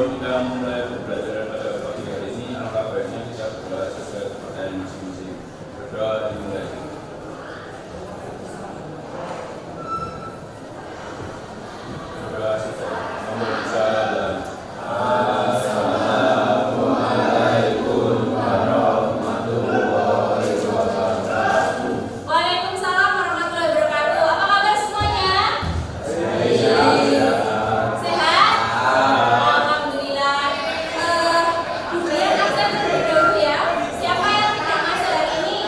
Sebelum kita mulai belajar pada pagi hari ini, alangkah baiknya kita berdoa sesuai kepercayaan masing-masing. Berdoa dimulai. Berdoa sesuai nomor salam. Assalamualaikum warahmatullahi wabarakatuh. Waalaikumsalam warahmatullahi wabarakatuh. Apa kabar semuanya? Sehat? Alhamdulillah. Kemudian absen terlebih dahulu ya. Siapa yang tidak masuk hari ini?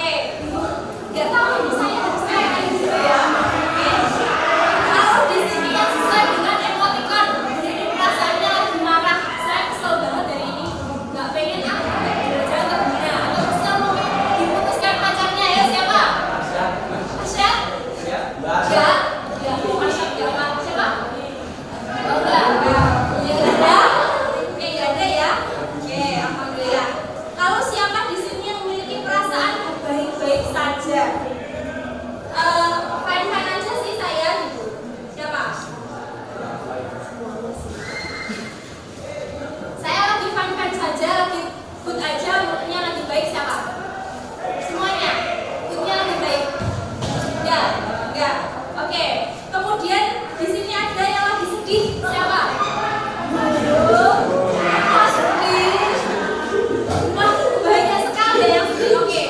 Oke. Nggak tahu ini saya harus kayak gitu ya. Oke. Kalau di sini yang sesuai dengan emoticon, jadi perasaannya lagi marah. Saya kesel banget dari ini. Nggak pengen belajar atau gimana? Atau kesel mau diputuskan pacarnya ya siapa? Asya? Ya. Ya. Asya siapa? Siapa? Oh enggak. Ya ada. Oke, nggak ada ya. Oke, alhamdulillah. Kalau siapa di sini yang memiliki perasaan baik-baik saja? Fine-fine aja sih saya gitu. Siapa? Saya lagi fine-fine saja, lagi good aja, moodnya lagi baik siapa? Semuanya? Moodnya lagi baik? Enggak? Enggak? Oke. Kemudian di sini ada yang lagi sedih siapa? Aduh, sedih. Wah, banyak sekali yang sedih.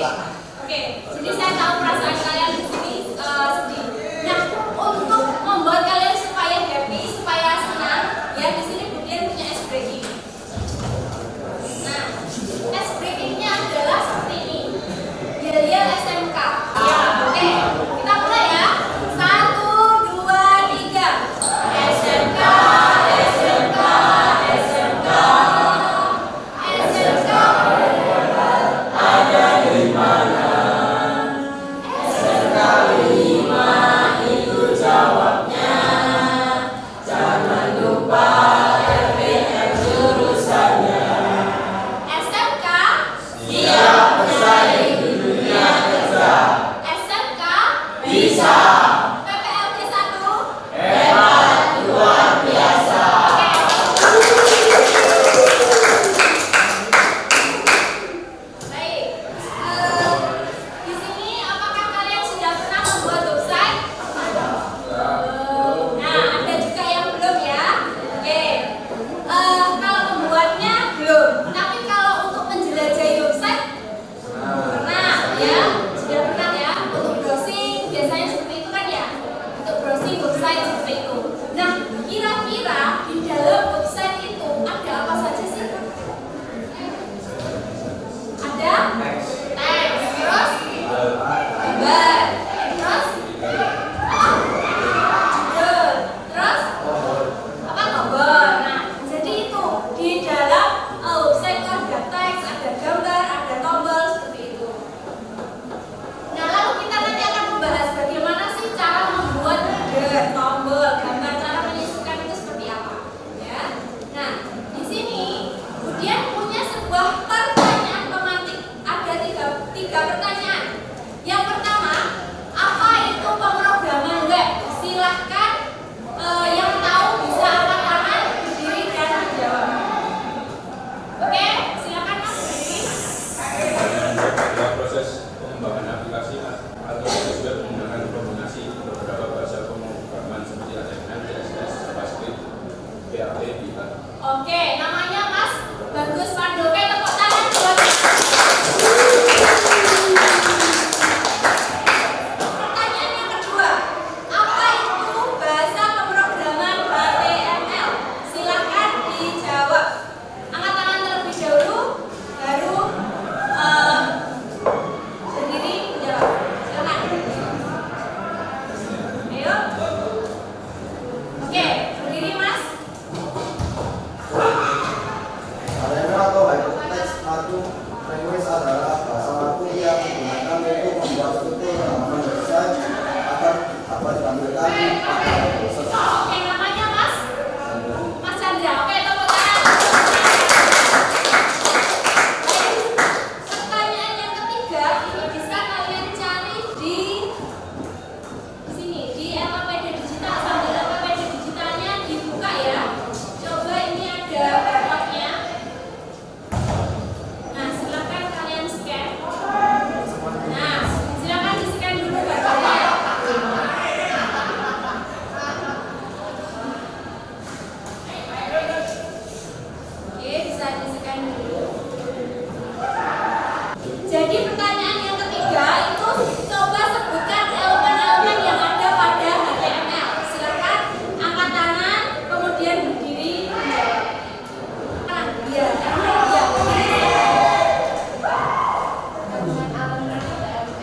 Oke. Jadi saya tahu perasaan kalian di sini sedih. Nah, untuk membuat kalian supaya happy, supaya senang, ya di sini Budian punya ice breaking. Nah, ice breakingnya adalah seperti ini. Yel-yel SMK. Ya, oke. Kita mulai ya. 1, 2, 3. SMK, SMK, SMK. SMK ada di mana?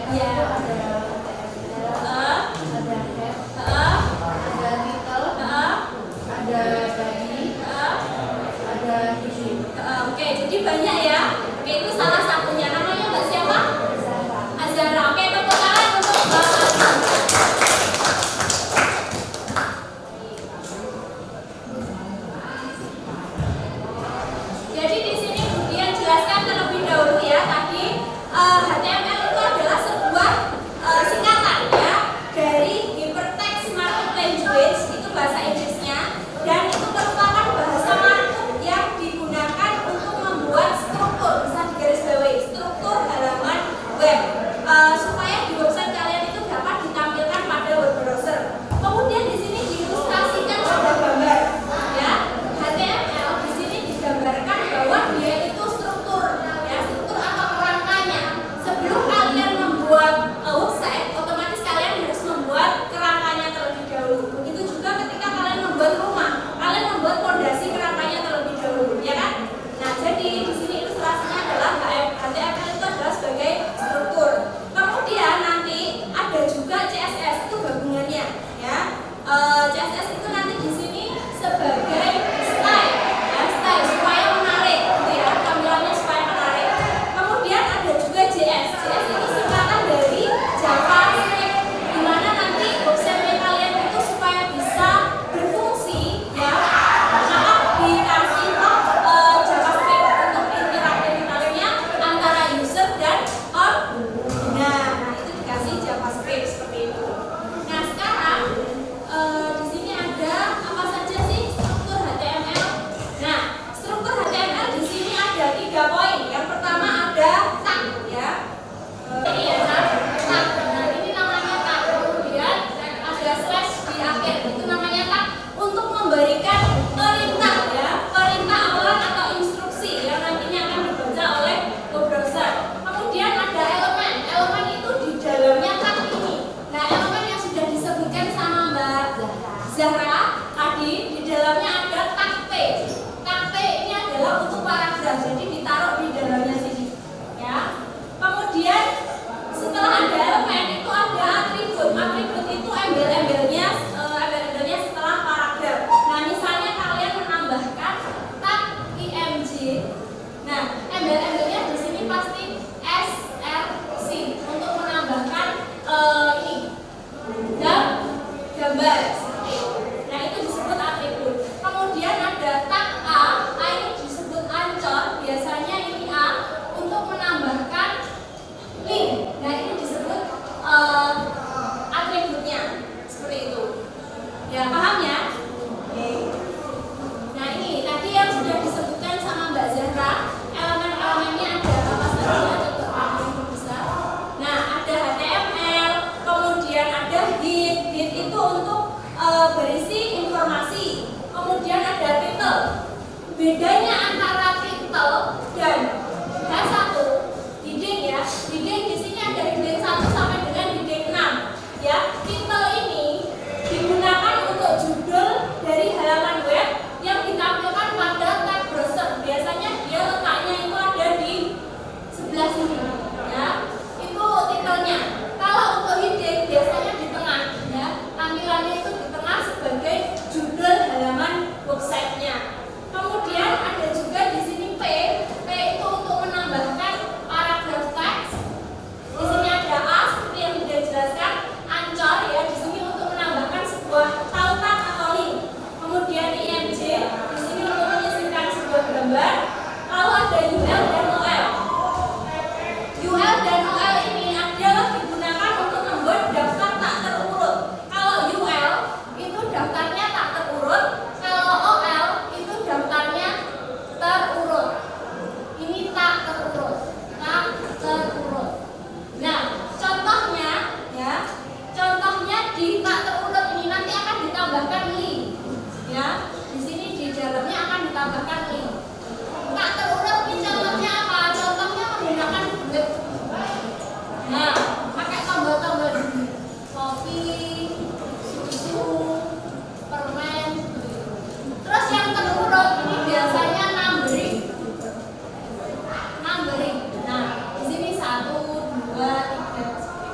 Ya. Ada titel, ada bagi, ada gizi. Oke, jadi banyak ya. Oke, itu salah satunya. Namanya Mbak siapa? Azara. Oke, tepuk tangan untuk Mbak Azara. Jadi di sini kemudian jelaskan terlebih dahulu ya tadi HTML itu adalah sebuah singkatan ya dari Hypertext Markup Language, itu bahasa Inggrisnya, dan itu merupakan bahasa markup yang digunakan untuk membuat struktur, bisa digarisbawahi, struktur halaman web supaya di website kalian itu dapat ditampilkan pada web browser. Kemudian di sini diilustrasikan pada gambar ya. HTML di sini digambarkan bahwa dia itu struktur ya, struktur atau kerangkanya. Sebelum kalian membuat website, otomatis kalian harus membuat kerangkanya terlebih dahulu. Begitu juga ketika kalian membuat rumah, kalian membuat fondasi kerangkanya terlebih dahulu, ya kan? Nah, jadi di sini ilustrasinya adalah HTML itu adalah sebagai struktur. Kemudian nanti ada juga CSS, itu gabungannya ya. CSS itu nanti di sini sebagai style ya, style supaya menarik gitu ya, tampilannya supaya menarik. Kemudian ada juga JS. JS itu singkatan dari JavaScript, di mana nanti website kalian itu supaya bisa berfungsi ya. Maaf, dikasih JavaScript untuk interaktivitasnya antara user dan pengguna. Nah, itu dikasih JavaScript seperti itu. Nah, sekarang di sini ada apa saja sih struktur HTML? Nah, struktur HTML di sini ada 3 poin. Yang pertama ada tag ya. Ini ya tag. Nah, ini namanya tag. Kemudian ada slash di akhir. Itu namanya tag untuk memberikan perintah ya, perintah awalan atau instruksi yang nantinya akan dibaca oleh web browser. Kemudian ada elemen. Elemen itu di dalamnya tag ini. Nah, elemen yang sudah disebutkan sama Mbak Zahra tadi, di dalamnya ada tag P. Tag P ini adalah untuk paragraf, jadi ditaruh di dalamnya sini ya. Kemudian setelah ada elemen itu ada atribut. Atribut itu embel-embelnya setelah paragraf. Nah, misalnya kalian menambahkan tag img. Nah, embel-embelnya di sini pasti src untuk menambahkan ini gambar seperti itu. Nah, itu disebut atribut. Kemudian ada tag A ini disebut ancor. Biasanya ini A untuk menambahkan link. Nah, ini disebut atributnya seperti itu. Ya, paham ya? Oke. Nah, ini tadi yang sudah disebutkan sama Mbak Zahra, elemen-elemennya ada apa saja, coba yang besar. Nah, ada HTML, kemudian ada head. Head itu untuk berisi informasi. Kemudian ada title. Bedanya antara title dan H1 heading ya. Heading di sini ada heading 1 sampai dengan heading 6 ya. Title ini digunakan untuk judul dari halaman web yang ditampilkan pada tab browser. Biasanya dia letaknya itu ada di sebelah sini ya. Itu titelnya. Kalau untuk heading biasanya di tengah ya. Tampilannya itu di tengah sebagai judul halaman websitenya. Kemudian ada juga di sini P. P itu untuk menambahkan paragraf teks. Di sini ada A seperti yang sudah dijelaskan, ancor ya. Di sini untuk menambahkan sebuah tautan atau link. Kemudian img di sini untuk menyisipkan sebuah gambar. Lalu ada UL dan OL. UL dan OL ini adalah digunakan untuk membuat daftar tak terurut. Kalau UL itu daftarnya tak terurut, kalau OL itu daftarnya terurut. Ini tak terurut, tak terurut. Nah, contohnya ya, contohnya di tak terurut ini nanti akan ditambahkan link ya. Di sini di dalamnya akan ditambahkan link. Tak terurut ini contohnya apa? Contohnya menggunakan bullet. Nah, pakai tombol-tombol ini. Kopi, susu, permen. Terus yang terurut ini biasanya numbering. Numbering. Nah, di sini 1, 2, 3.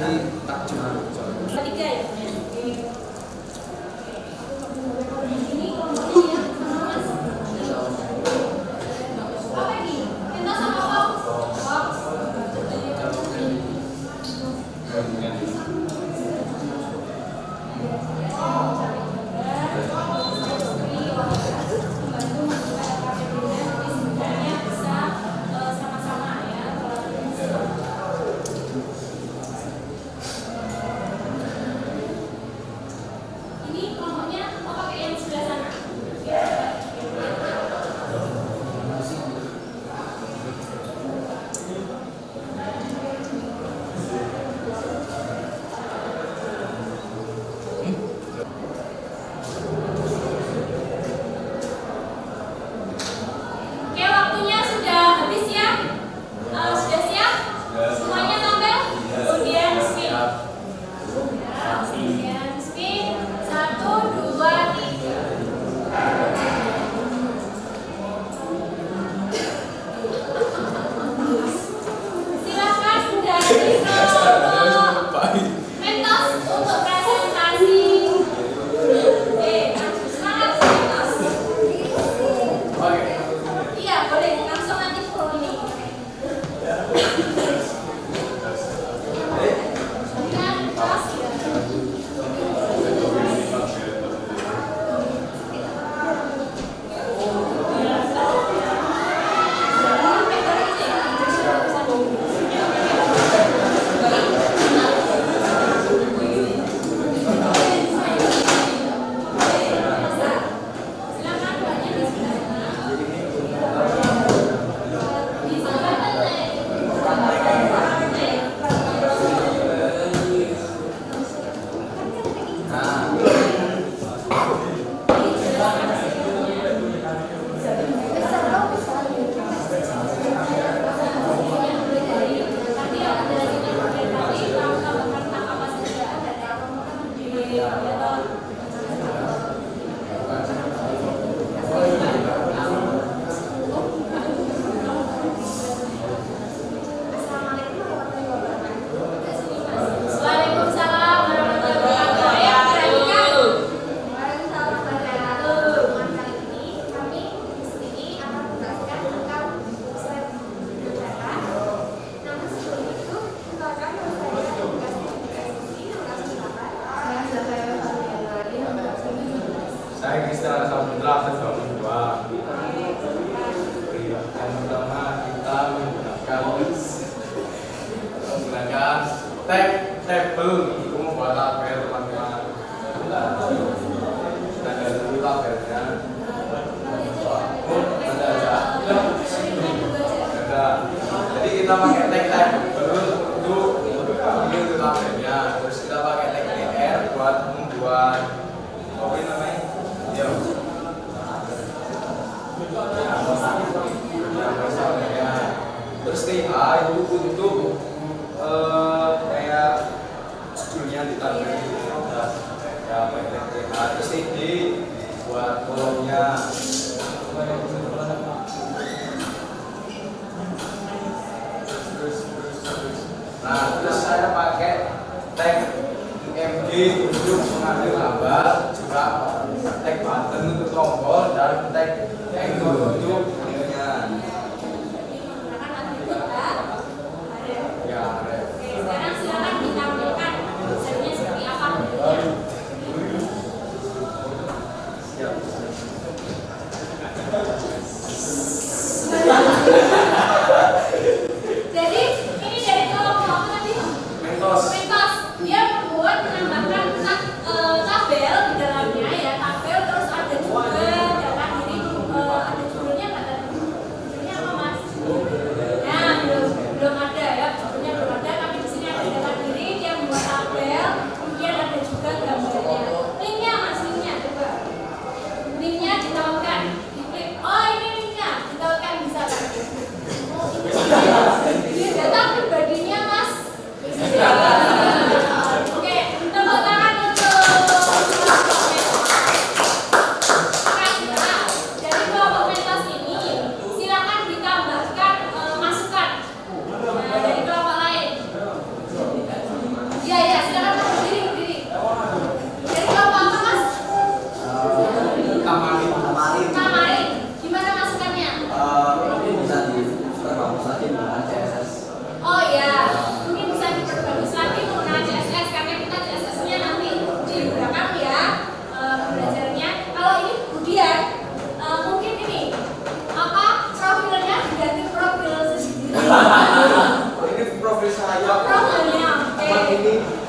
Ketiga ya. Ini apa ini? Kita sama kok. Ini kelompoknya apa pakai yang sebelah sana? Oke, waktunya sudah habis ya. Sudah siap? Semuanya tampil? Kemudian spin. Kemudian spin. 1, 2, 3. Silakan dari kelompok Mentos untuk presentasi. Oke, semangat Mentos. Iya, boleh langsung nanti pro ini. Mentos. Silakan banyak di sebelah bisa Waalaikumsalam warahmatullahi wabarakatuh. Ayo, perhatikan. Waalaikumsalam warahmatullahi wabarakatuh. Kali ini kami di sini akan menjelaskan tentang swab negara. Namun sebelum itu, silakan saya tugas diskusi 16 Saya Zakaria Fabianari, 16 Saya Kristina Samudra, tahun 2. Yang pertama kita menggunakan table untuk membuat tabel teman-teman. Dan dari dulu tabelnya ada. Jadi kita pakai table untuk ini tabelnya. Terus kita pakai TR buat membuat apa ini namanya? Terus TH itu untuk kayak judulnya ditaruh ya pakai TH. Terus TD buat kolomnya. Nah, terus saya pakai tag MG untuk mengambil gambar, juga tag button untuk tombol dan tag angle untuk ininya. Ya, Oke, sekarang silakan ditampilkan konsepnya seperti apa bentuknya. siap. Jadi ini dari kelompok apa tadi? Mentos. Mentos. Dia membuat menambahkan tabel ini